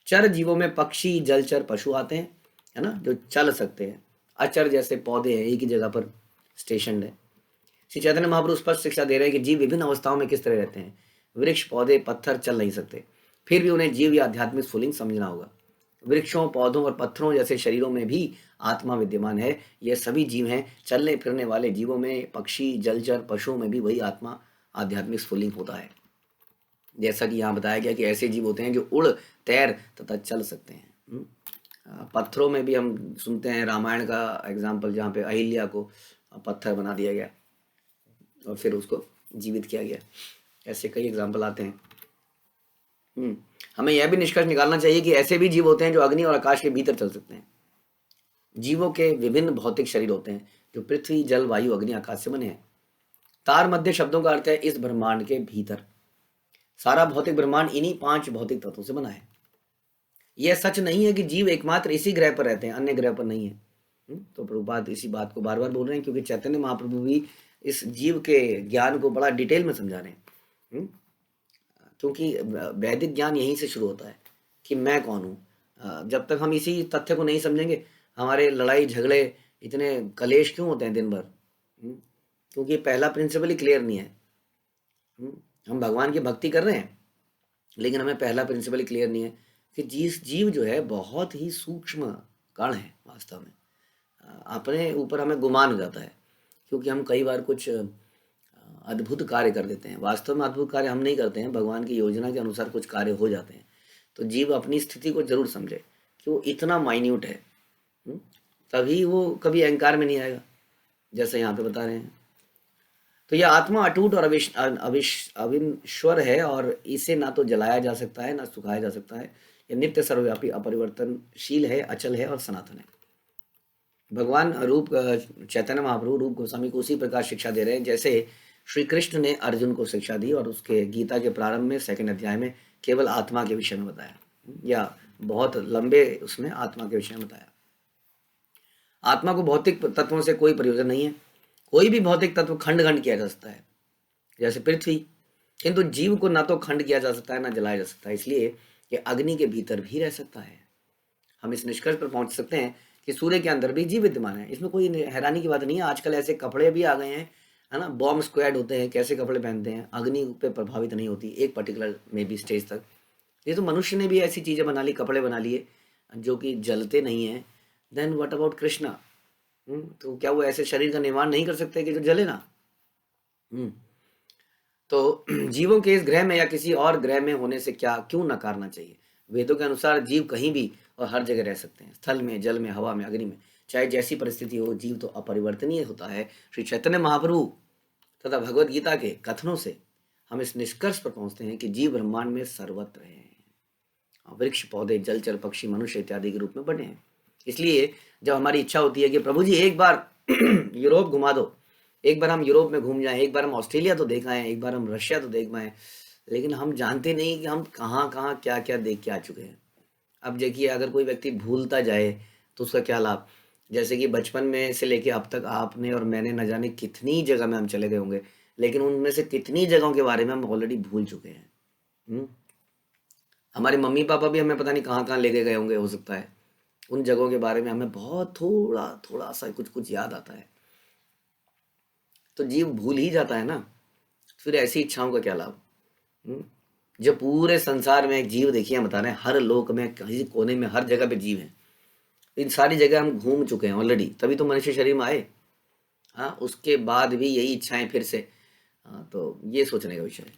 चर जीवों में पक्षी, जलचर, पशु आते हैं, है ना, जो चल सकते हैं। अचर जैसे पौधे हैं, एक ही जगह पर स्टेशन है। श्री चैतन्य महाप्रभु स्पष्ट शिक्षा दे रहे हैं कि जीव विभिन्न अवस्थाओं में किस तरह रहते हैं। वृक्ष, पौधे, पत्थर चल नहीं सकते, फिर भी उन्हें जीव या आध्यात्मिक स्फुलिंग समझना होगा। वृक्षों, पौधों और पत्थरों जैसे शरीरों में भी आत्मा विद्यमान है। यह सभी जीव हैं। चलने फिरने वाले जीवों में, पक्षी, जलचर, पशुओं में भी वही आत्मा आध्यात्मिक स्फुलिंग होता है। जैसा कि यहाँ बताया गया कि ऐसे जीव होते हैं जो उड़, तैर तथा चल सकते हैं। पत्थरों में भी हम सुनते हैं रामायण का एग्जाम्पल, जहाँ पे अहिल्या को पत्थर बना दिया गया और फिर उसको जीवित किया गया। ऐसे कई एग्जाम्पल आते हैं। हमें यह भी निष्कर्ष निकालना चाहिए कि ऐसे भी जीव होते हैं जो अग्नि और आकाश के भीतर चल सकते हैं। जीवों के विभिन्न भौतिक शरीर होते हैं जो पृथ्वी, जल, वायु, अग्नि, आकाश से बने हैं। तार मध्य शब्दों का अर्थ है इस ब्रह्मांड के भीतर। सारा भौतिक ब्रह्मांड इन्हीं 5 भौतिक तत्वों से बना है। यह सच नहीं है कि जीव एकमात्र इसी ग्रह पर रहते हैं, अन्य ग्रह पर नहीं है। तो प्रभुपाद इसी बात को बार बार बोल रहे हैं क्योंकि चैतन्य महाप्रभु भी इस जीव के ज्ञान को बड़ा डिटेल में समझा रहे हैं। क्योंकि वैदिक ज्ञान यहीं से शुरू होता है कि मैं कौन हूँ। जब तक हम इसी तथ्य को नहीं समझेंगे, हमारे लड़ाई झगड़े, इतने कलेश क्यों होते हैं दिन भर? क्योंकि पहला प्रिंसिपल ही क्लियर नहीं है। हम भगवान की भक्ति कर रहे हैं, लेकिन हमें पहला प्रिंसिपल ही क्लियर नहीं है कि जीव जो है बहुत ही सूक्ष्म कण है। वास्तव में अपने ऊपर हमें गुमान हो जाता है क्योंकि हम कई बार कुछ अद्भुत कार्य कर देते हैं। वास्तव में अद्भुत कार्य हम नहीं करते हैं, भगवान की योजना के अनुसार कुछ कार्य हो जाते हैं। तो जीव अपनी स्थिति को जरूर समझे कि वो इतना माइन्यूट है, हम्म, तभी वो कभी अहंकार में नहीं आएगा, जैसे यहाँ पे बता रहे हैं। तो यह आत्मा अटूट और अविश्वर है, और इसे ना तो जलाया जा सकता है ना सुखाया जा सकता है। यह नित्य सर्वव्यापी अपरिवर्तनशील है, अचल है और सनातन है। भगवान चैतन्य महाप्रभु रूप गोस्वामी को उसी प्रकार शिक्षा दे रहे हैं जैसे श्री कृष्ण ने अर्जुन को शिक्षा दी, और उसके गीता के प्रारंभ में 2nd अध्याय में केवल आत्मा के विषय में बताया, या बहुत लंबे उसमें आत्मा के विषय में बताया। आत्मा को भौतिक तत्वों से कोई प्रयोजन नहीं है। कोई भी भौतिक तत्व खंड खंड किया जा सकता है, जैसे पृथ्वी, किंतु जीव को ना तो खंड किया जा सकता है ना जलाया जा सकता है, इसलिए ये अग्नि के भीतर भी रह सकता है। हम इस निष्कर्ष पर पहुंच सकते हैं कि सूर्य के अंदर भी जीव विद्यमान है। इसमें कोई हैरानी की बात नहीं है। आजकल ऐसे कपड़े भी आ गए हैं, है ना, बॉम्ब स्क्वाड होते हैं, कैसे कपड़े पहनते हैं, अग्नि पे प्रभावित नहीं होती एक पर्टिकुलर में भी स्टेज तक। ये तो मनुष्य ने भी ऐसी चीज़ें बना ली, कपड़े बना लिए जो कि जलते नहीं हैं। Then what about Krishna? तो क्या वो ऐसे शरीर का निर्माण नहीं कर सकते कि जो जले ना? तो जीवों के इस ग्रह में या किसी और ग्रह में होने से क्यों नकारना चाहिए? वेदों के अनुसार जीव कहीं भी और हर जगह रह सकते हैं, स्थल में, जल में, हवा में, अग्नि में, चाहे जैसी परिस्थिति हो, जीव तो अपरिवर्तनीय होता है। श्री चैतन्य महाप्रभु तथा भगवत गीता के कथनों से हम इस निष्कर्ष पर पहुंचते हैं कि जीव ब्रह्मांड में सर्वत्र है। वृक्ष, पौधे, जलचर, पक्षी, मनुष्य इत्यादि के रूप में बने हैं। इसलिए जब हमारी इच्छा होती है कि प्रभु जी एक बार यूरोप घुमा दो, एक बार हम यूरोप में घूम जाएं, एक बार हम ऑस्ट्रेलिया तो देख आए, एक बार हम रशिया तो देख आए, लेकिन हम जानते नहीं कि हम कहाँ कहाँ क्या क्या देख के आ चुके हैं। अब देखिए, अगर कोई व्यक्ति भूलता जाए तो उसका क्या लाभ? जैसे कि बचपन में से लेके अब तक आपने और मैंने न जाने कितनी जगह में हम चले गए होंगे, लेकिन उनमें से कितनी जगहों के बारे में हम ऑलरेडी भूल चुके हैं। हमारे मम्मी पापा भी हमें पता नहीं कहाँ कहाँ लेके गए होंगे, हो सकता है उन जगहों के बारे में हमें बहुत थोड़ा थोड़ा सा कुछ कुछ याद आता है। तो जीव भूल ही जाता है ना, फिर ऐसी इच्छाओं का क्या लाभ? जो पूरे संसार में एक जीव, देखिए हम बता रहे हैं, हर लोक में, किसी कोने में, हर जगह पे जीव हैं। इन सारी जगह हम घूम चुके हैं ऑलरेडी, तभी तो मनुष्य शरीर में आए। हाँ, उसके बाद भी यही इच्छाएं फिर से। हाँ, तो ये सोचने का विषय है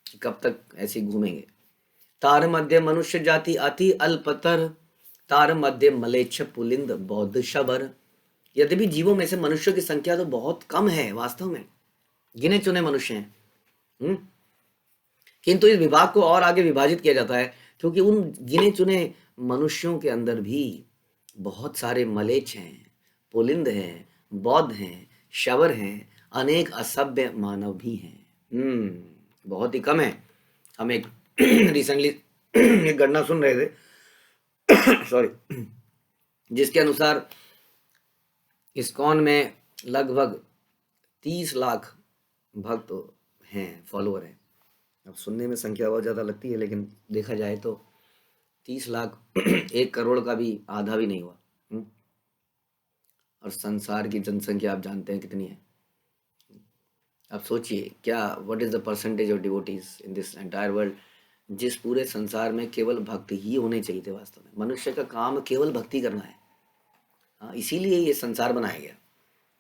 कि कब तक ऐसे घूमेंगे। तार मध्य मनुष्य जाति अति अल्पतर, तार मध्य मलेच्छ पुलिंद बौद्ध शबर। यद्यपि जीवों में से मनुष्यों की संख्या तो बहुत कम है, वास्तव में गिने चुने मनुष्य हैं, किंतु इस विभाग को और आगे विभाजित किया जाता है, क्योंकि उन गिने चुने मनुष्यों के अंदर भी बहुत सारे मलेच्छ हैं, पुलिंद हैं, बौद्ध हैं, शबर हैं, अनेक असभ्य मानव भी हैं। बहुत ही कम है। हम एक रिसेंटली एक गणना सुन रहे थे सॉरी, जिसके अनुसार इस्कॉन में लगभग 30 लाख भक्त हैं, फॉलोअर हैं। अब सुनने में संख्या बहुत ज़्यादा लगती है, लेकिन देखा जाए तो 30 लाख 1 करोड़ का भी आधा भी नहीं हुआ। और संसार की जनसंख्या आप जानते हैं कितनी है। अब सोचिए क्या, what is the percentage of devotees in this entire world? जिस पूरे संसार में केवल भक्त ही होने चाहिए थे। वास्तव में मनुष्य का काम केवल भक्ति करना है। हाँ, इसीलिए ये संसार बनाया गया।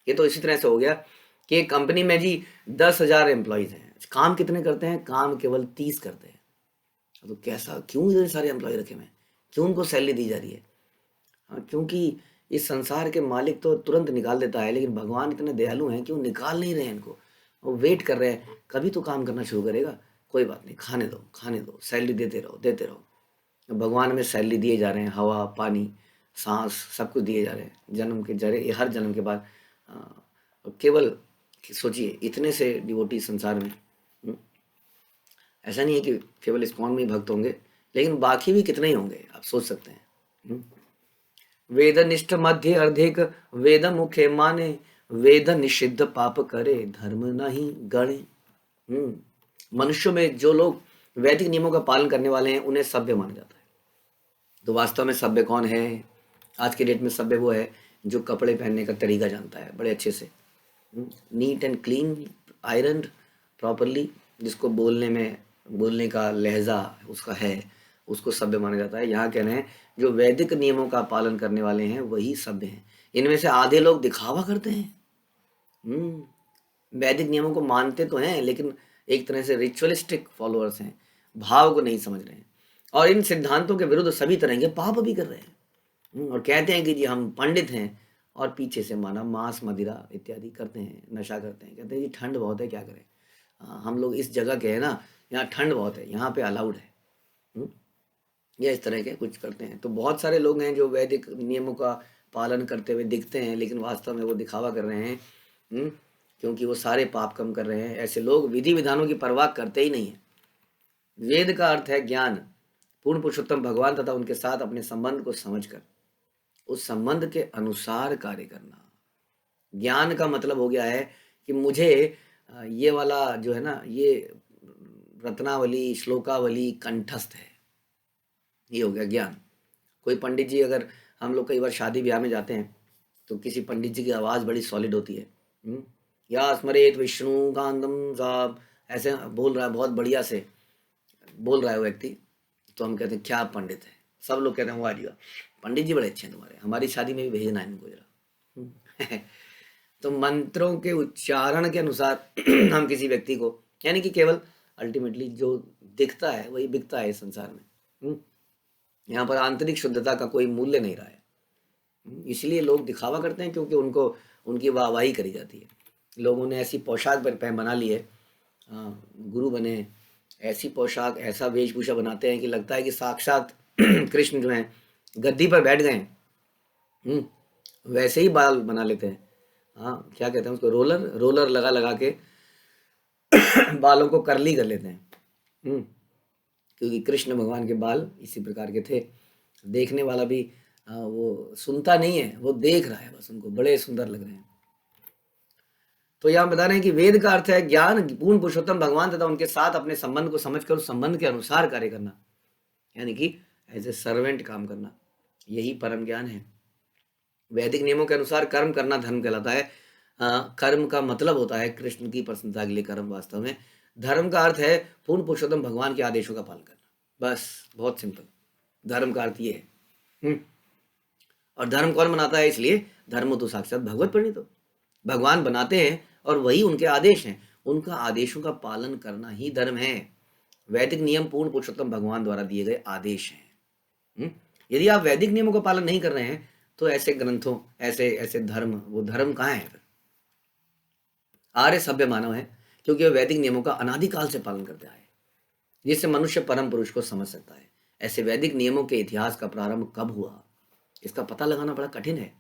ये तो इसी तरह से हो गया कि एक कंपनी में जी 10,000 एम्प्लॉयज़ हैं, काम कितने करते हैं? काम केवल 30 करते हैं। तो कैसा, क्यों इतने सारे एम्प्लॉय रखे हुए हैं? क्यों उनको सैलरी दी जा रही है? हाँ, क्योंकि इस संसार के मालिक तो तुरंत निकाल देता है, लेकिन भगवान इतने दयालु हैं कि वो निकाल नहीं रहे हैं इनको। वो वेट कर रहे हैं, कभी तो काम करना शुरू करेगा। कोई बात नहीं, खाने दो, सैलरी देते रहो। भगवान में सैलरी दिए जा रहे हैं, हवा, पानी, सांस, सब कुछ दिए जा रहे हैं जन्म के जरिए, हर जन्म के बाद। केवल सोचिए, इतने से डिवोटी संसार में। ऐसा नहीं है कि केवल इस्कॉन में ही भक्त होंगे, लेकिन बाकी भी कितने ही होंगे, आप सोच सकते हैं। वेद निष्ठ मध्य अर्धिक, वेद मुखे माने, वेद निषिद्ध पाप करे, धर्म नहीं गणे। मनुष्यों में जो लोग वैदिक नियमों का पालन करने वाले हैं, उन्हें सभ्य माना जाता है। तो वास्तव में सभ्य कौन है? आज के डेट में सभ्य वो है जो कपड़े पहनने का तरीका जानता है बड़े अच्छे से, neat and clean, iron properly, जिसको बोलने का लहजा उसका है, उसको सभ्य माना जाता है। यहाँ कह रहे हैं जो वैदिक नियमों का पालन करने वाले हैं वही सभ्य हैं। इनमें से आधे लोग दिखावा करते हैं, वैदिक नियमों को मानते तो हैं लेकिन एक तरह से रिचुअलिस्टिक फॉलोअर्स हैं, भाव को नहीं समझ रहे हैं और इन सिद्धांतों के विरुद्ध सभी तरह के पाप भी कर रहे हैं। और कहते हैं कि जी हम पंडित हैं और पीछे से माना मांस मदिरा इत्यादि करते हैं, नशा करते हैं। कहते हैं जी ठंड बहुत है, क्या करें, हम लोग इस जगह के हैं ना, यहाँ ठंड बहुत है, यहाँ पे अलाउड है। हम्म, या इस तरह के कुछ करते हैं। तो बहुत सारे लोग हैं जो वैदिक नियमों का पालन करते हुए दिखते हैं लेकिन वास्तव में वो दिखावा कर रहे हैं। हम्म, क्योंकि वो सारे पाप कम कर रहे हैं। ऐसे लोग विधि विधानों की परवाह करते ही नहीं है। वेद का अर्थ है ज्ञान, पूर्ण पुरुषोत्तम भगवान तथा उनके साथ अपने संबंध को समझकर उस संबंध के अनुसार कार्य करना। ज्ञान का मतलब हो गया है कि मुझे ये वाला जो है ना, ये रत्नावली श्लोकावली कंठस्थ है, ये हो गया ज्ञान। कोई पंडित जी, अगर हम लोग कई बार शादी ब्याह में जाते हैं तो किसी पंडित जी की आवाज़ बड़ी सॉलिड होती है। या स्मरेत विष्णु कांतम साहब, ऐसे बोल रहा है, बहुत बढ़िया से बोल रहा है वो व्यक्ति, तो हम कहते हैं क्या पंडित है। सब लोग कहते हैं वाह जी वाह, पंडित जी बड़े अच्छे हैं तुम्हारे, हमारी शादी में भी भेजना है इनको जरा। तो मंत्रों के उच्चारण के अनुसार हम किसी व्यक्ति को, यानी कि केवल अल्टीमेटली जो दिखता है वही बिकता है इस संसार में। यहाँ पर आंतरिक शुद्धता का कोई मूल्य नहीं रहा है। इसलिए लोग दिखावा करते हैं क्योंकि उनको उनकी वाहवाही करी जाती है। लोगों ने ऐसी पोशाक बना ली है, गुरु बने, ऐसी पोशाक ऐसा वेशभूषा बनाते हैं कि लगता है कि साक्षात कृष्ण जो हैं गद्दी पर बैठ गए हैं। वैसे ही बाल बना लेते हैं। हाँ, क्या कहते हैं उसको, रोलर लगा लगा के बालों को करली कर लेते हैं। क्योंकि कृष्ण भगवान के बाल इसी प्रकार के थे। देखने वाला भी वो सुनता नहीं है, वो देख रहा है बस, उनको बड़े सुंदर लग रहे हैं। तो यहाँ बता रहे हैं कि वेद का अर्थ है ज्ञान, पूर्ण पुरुषोत्तम भगवान तथा उनके साथ अपने संबंध को समझकर उस संबंध के अनुसार कार्य करना, यानी कि एज ए सर्वेंट काम करना, यही परम ज्ञान है। वैदिक नियमों के अनुसार कर्म करना धर्म कहलाता है। कर्म का मतलब होता है कृष्ण की प्रसन्नता के लिए कर्म। वास्तव में धर्म का अर्थ है पूर्ण पुरुषोत्तम भगवान के आदेशों का पालन करना, बस, बहुत सिंपल। धर्म का अर्थ ये है। और धर्म कौन बनाता है? इसलिए धर्म तो साक्षात भगवत प्रणीत हो, भगवान बनाते हैं और वही उनके आदेश हैं। उनका आदेशों का पालन करना ही धर्म है। वैदिक नियम पूर्ण पुरुषोत्तम भगवान द्वारा दिए गए आदेश हैं। यदि आप वैदिक नियमों का पालन नहीं कर रहे हैं तो ऐसे ग्रंथों, ऐसे ऐसे धर्म, वो धर्म कहाँ है फिर? आर्य सभ्य मानव है क्योंकि वह वैदिक नियमों का अनादिकाल से पालन करते आए, जिससे मनुष्य परम पुरुष को समझ सकता है। ऐसे वैदिक नियमों के इतिहास का प्रारंभ कब हुआ, इसका पता लगाना बड़ा कठिन है।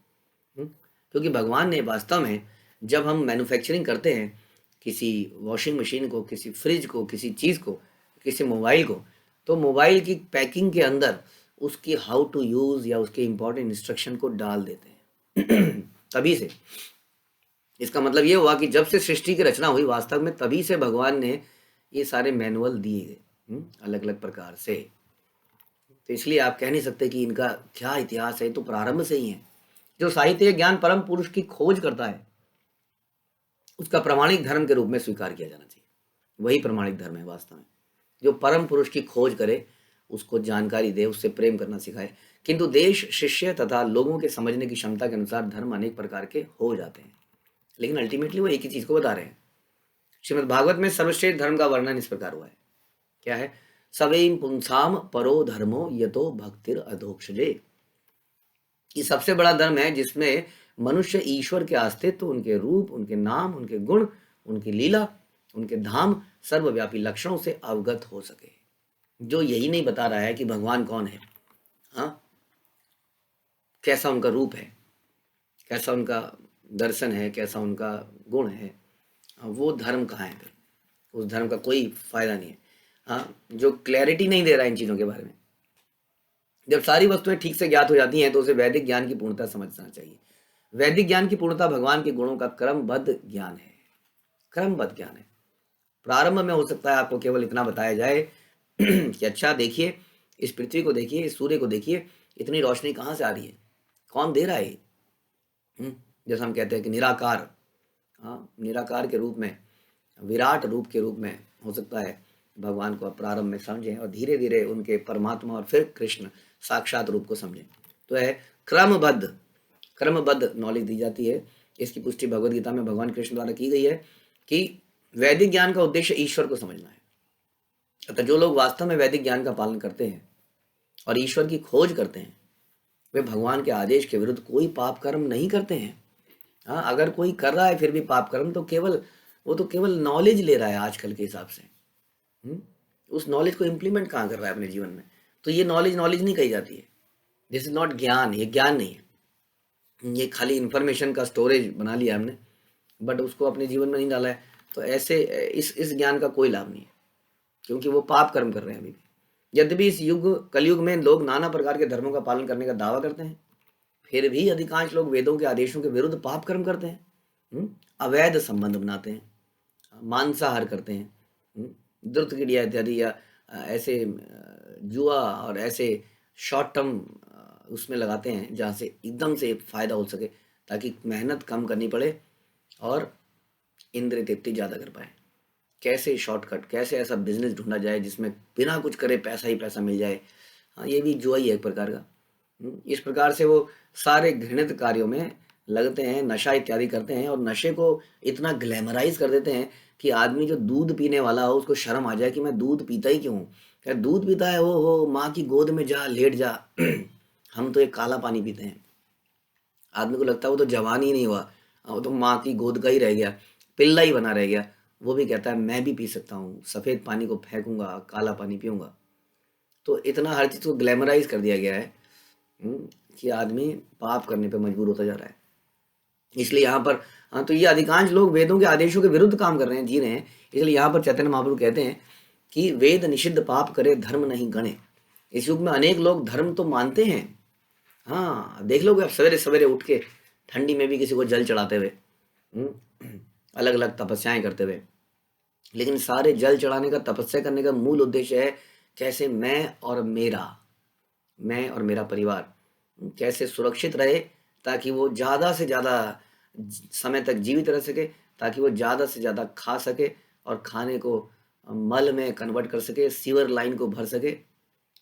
क्योंकि भगवान ने वास्तव में, जब हम मैन्युफैक्चरिंग करते हैं किसी वॉशिंग मशीन को, किसी फ्रिज को, किसी चीज़ को, किसी मोबाइल को, तो मोबाइल की पैकिंग के अंदर उसकी हाउ टू यूज़ या उसके इम्पोर्टेंट इंस्ट्रक्शन को डाल देते हैं। तभी से इसका मतलब ये हुआ कि जब से सृष्टि की रचना हुई, वास्तव में तभी से भगवान ने ये सारे मैनुअल दिए गए अलग अलग प्रकार से। तो इसलिए आप कह नहीं सकते कि इनका क्या इतिहास है, तो प्रारंभ से ही है। जो साहित्य ज्ञान परम पुरुष की खोज करता है उसका प्रमाणिक धर्म के रूप में स्वीकार किया जाना चाहिए। वही प्रमाणिक धर्म है वास्तव में। जो परम पुरुष की खोज करे, उसको जानकारी दे, उससे प्रेम करना सिखाए। किंतु देश, शिष्य तथा लोगों के समझने की क्षमता के अनुसार धर्म अनेक प्रकार के हो जाते हैं, लेकिन अल्टीमेटली वो एक ही चीज को बता रहे हैं। श्रीमद् भागवत में सर्वश्रेष्ठ धर्म का वर्णन इस प्रकार हुआ है। क्या है? सवैम पुंसाम परो धर्मो यतो भक्तिर अधोक्षजे। ये सबसे बड़ा धर्म है जिसमें मनुष्य ईश्वर के अस्तित्व, उनके रूप, उनके नाम, उनके गुण, उनकी लीला, उनके धाम, सर्वव्यापी लक्षणों से अवगत हो सके। जो यही नहीं बता रहा है कि भगवान कौन है, हाँ, कैसा उनका रूप है, कैसा उनका दर्शन है, कैसा उनका गुण है, वो धर्म कहाँ है फिर? उस धर्म का कोई फायदा नहीं है। हाँ, जो क्लैरिटी नहीं दे रहा है इन चीज़ों के बारे में। जब सारी वस्तुएं ठीक से ज्ञात हो जाती हैं तो उसे वैदिक ज्ञान की पूर्णता समझना चाहिए। वैदिक ज्ञान की पूर्णता भगवान के गुणों का क्रमबद्ध ज्ञान है। क्रमबद्ध ज्ञान है। प्रारंभ में हो सकता है आपको केवल इतना बताया जाए कि अच्छा देखिए, इस पृथ्वी को देखिए, इस सूर्य को देखिए, इतनी रोशनी कहाँ से आ रही है, कौन दे रहा है? जैसा हम कहते हैं कि निराकार, हाँ, निराकार के रूप में, विराट रूप के रूप में हो सकता है भगवान को प्रारंभ में समझें और धीरे धीरे उनके परमात्मा और फिर कृष्ण साक्षात रूप को समझें। तो है क्रमबद्ध नॉलेज दी जाती है। इसकी पुष्टि भगवद गीता में भगवान कृष्ण द्वारा की गई है। कि वैदिक ज्ञान का उद्देश्य ईश्वर को समझना है। अतः जो लोग वास्तव में वैदिक ज्ञान का पालन करते हैं और ईश्वर की खोज करते हैं, वे भगवान के आदेश के विरुद्ध कोई पाप कर्म नहीं करते हैं। हाँ, अगर कोई कर रहा है फिर भी पाप कर्म, तो केवल नॉलेज ले रहा है आजकल के हिसाब से। उस नॉलेज को इम्प्लीमेंट कहाँ कर रहा है अपने जीवन में? तो ये नॉलेज नहीं कही जाती है। दिस इज नॉट ज्ञान, ये ज्ञान नहीं है। ये खाली इन्फॉर्मेशन का स्टोरेज बना लिया हमने, बट उसको अपने जीवन में नहीं डाला है। तो ऐसे इस ज्ञान का कोई लाभ नहीं है, क्योंकि वो पाप कर्म कर रहे हैं अभी भी। यद्यपि इस कलयुग में लोग नाना प्रकार के धर्मों का पालन करने का दावा करते हैं, फिर भी अधिकांश लोग वेदों के आदेशों के विरुद्ध पाप कर्म करते हैं, अवैध संबंध बनाते हैं, मांसाहार करते हैं, द्रुत क्रिया इत्यादि, या ऐसे जुआ और ऐसे शॉर्ट टर्म उसमें लगाते हैं जहाँ से एकदम से फायदा हो सके, ताकि मेहनत कम करनी पड़े और इंद्रिय तृप्ति ज़्यादा कर पाए। कैसे शॉर्टकट, कैसे ऐसा बिजनेस ढूंढा जाए जिसमें बिना कुछ करे पैसा ही पैसा मिल जाए। हाँ, ये भी जुआ ही है एक प्रकार का। इस प्रकार से वो सारे घृणित कार्यों में लगते हैं, नशा इत्यादि करते हैं, और नशे को इतना ग्लैमराइज कर देते हैं कि आदमी जो दूध पीने वाला हो उसको शर्म आ जाए कि मैं दूध पीता ही क्यों हूँ। यार दूध पीता है, हो माँ की गोद में जा, लेट जा। हम तो एक काला पानी पीते हैं। आदमी को लगता है वो तो जवान ही नहीं हुआ, वो तो माँ की गोद का ही रह गया, पिल्ला ही बना रह गया। वो भी कहता है मैं भी पी सकता हूँ, सफ़ेद पानी को फेंकूंगा, काला पानी पीऊंगा। तो इतना हर चीज़ को ग्लैमराइज कर दिया गया है कि आदमी पाप करने पे मजबूर होता जा रहा है। इसलिए यहाँ पर हाँ, तो ये अधिकांश लोग वेदों के आदेशों के विरुद्ध काम कर रहे हैं, जी रहे हैं। इसलिए यहाँ पर चैतन्य महाप्रभु कहते हैं कि वेद निषिद्ध पाप करे, धर्म नहीं गणे। इस युग में अनेक लोग धर्म तो मानते हैं, हाँ देख लोगे आप, सवेरे सवेरे उठ के ठंडी में भी किसी को जल चढ़ाते हुए, अलग अलग तपस्याएं करते हुए। लेकिन सारे जल चढ़ाने का, तपस्या करने का मूल उद्देश्य है कैसे मैं और मेरा परिवार कैसे सुरक्षित रहे, ताकि वो ज़्यादा से ज़्यादा समय तक जीवित रह सके, ताकि वो ज़्यादा से ज़्यादा खा सके और खाने को मल में कन्वर्ट कर सके, सीवर लाइन को भर सके।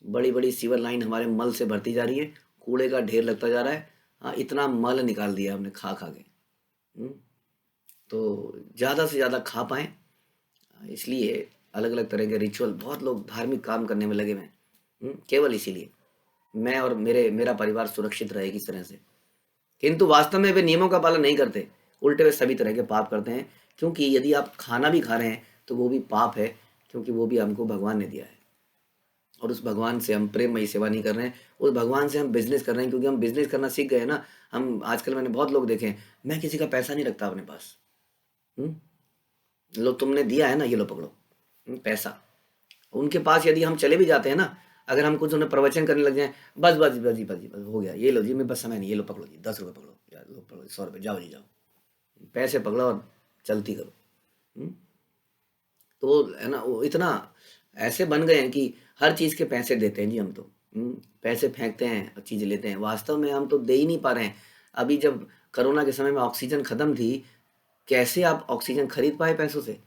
बड़ी बड़ी सीवर लाइन हमारे मल से भरती जा रही है, कूड़े का ढेर लगता जा रहा है। हाँ, इतना मल निकाल दिया हमने खा खा के। तो ज़्यादा से ज़्यादा खा पाएँ, इसलिए अलग अलग तरह के रिचुअल, बहुत लोग धार्मिक काम करने में लगे हुए हैं, केवल इसीलिए मैं और मेरा परिवार सुरक्षित रहे किस तरह से। किंतु वास्तव में वे नियमों का पालन नहीं करते, उल्टे वे सभी तरह के पाप करते हैं। क्योंकि यदि आप खाना भी खा रहे हैं तो वो भी पाप है, क्योंकि वो भी हमको भगवान ने दिया है, और उस भगवान से हम प्रेममयी सेवा नहीं कर रहे हैं। उस भगवान से हम बिजनेस कर रहे हैं, क्योंकि हम बिजनेस करना सीख गए ना। हम आजकल, मैंने बहुत लोग देखे हैं, मैं किसी का पैसा नहीं रखता अपने पास। लो तुमने दिया है ना, ये लो पकड़ो पैसा। उनके पास यदि हम चले भी जाते हैं ना, अगर हम कुछ उन्हें प्रवचन करने लग जाए, बस बस बस जी, बस जी, बस हो गया, ये लो जी, मेरे पास समय नहीं, ये लो पकड़ो जी, 10 रुपये पकड़ो, या लो पकड़ो 100 रुपये, जाओ जी जाओ, पैसे पकड़ो और चलती करो। तो है ना, वो इतना ऐसे बन गए हैं कि हर चीज़ के पैसे देते हैं जी हम तो। पैसे फेंकते हैं और चीज़ लेते हैं, वास्तव में हम तो दे ही नहीं पा रहे हैं। अभी जब कोरोना के समय में ऑक्सीजन ख़त्म थी, कैसे आप ऑक्सीजन खरीद पाए पैसों से?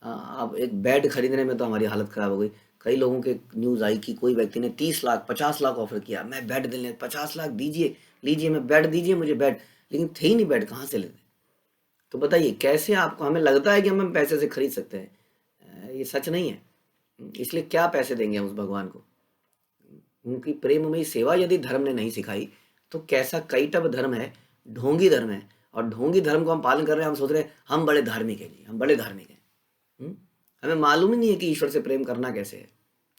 अब एक बेड खरीदने में तो हमारी हालत ख़राब हो गई। कई लोगों के न्यूज़ आई कि कोई व्यक्ति ने 30 लाख 50 लाख ऑफर किया, मैं बेड देने, 50 लाख दीजिए, लीजिए, मैं बेड दीजिए मुझे बेड, लेकिन थे ही नहीं बेड, कहाँ से लेते? तो बताइए कैसे आपको, हमें लगता है कि हम पैसे से खरीद सकते हैं, ये सच नहीं है। इसलिए क्या पैसे देंगे हम उस भगवान को? उनकी प्रेममयी सेवा यदि धर्म ने नहीं सिखाई, तो कैसा कैटब धर्म है, ढोंगी धर्म है। और ढोंगी धर्म को हम पालन कर रहे हैं, हम सोच रहे हैं हम बड़े धार्मिक हैं जी, हम बड़े धार्मिक हैं। हमें मालूम ही नहीं है कि ईश्वर से प्रेम करना कैसे है,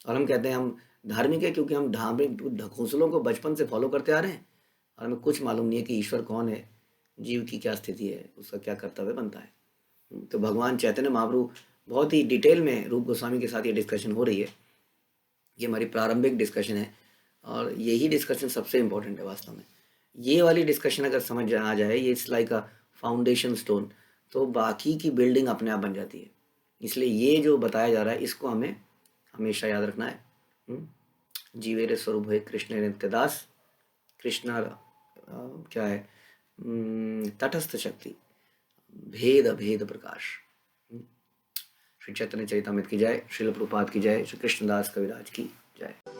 और हम कहते हैं हम धार्मिक है, क्योंकि हम धार्मिक घोंसलों को बचपन से फॉलो करते आ रहे हैं, और हमें कुछ मालूम नहीं है कि ईश्वर कौन है, जीव की क्या स्थिति है, उसका क्या कर्तव्य बनता है। तो भगवान चैतन्य महाप्रभु बहुत ही डिटेल में रूप गोस्वामी के साथ ये डिस्कशन हो रही है। ये हमारी प्रारंभिक डिस्कशन है, और यही डिस्कशन सबसे इम्पोर्टेंट है वास्तव में। ये वाली डिस्कशन अगर समझ आ जाए, ये it's like a foundation stone, तो बाकी की बिल्डिंग अपने आप बन जाती है। इसलिए ये जो बताया जा रहा है, इसको हमें हमेशा याद रखना है। जीवेरे स्वरूप है कृष्ण नित्यदास, कृष्ण क्या है, तटस्थ शक्ति, भेद अभेद प्रकाश। श्री चैतन्य चरितामृत की जय, श्रील प्रभुपाद की जय, श्री कृष्णदास कविराज की जय।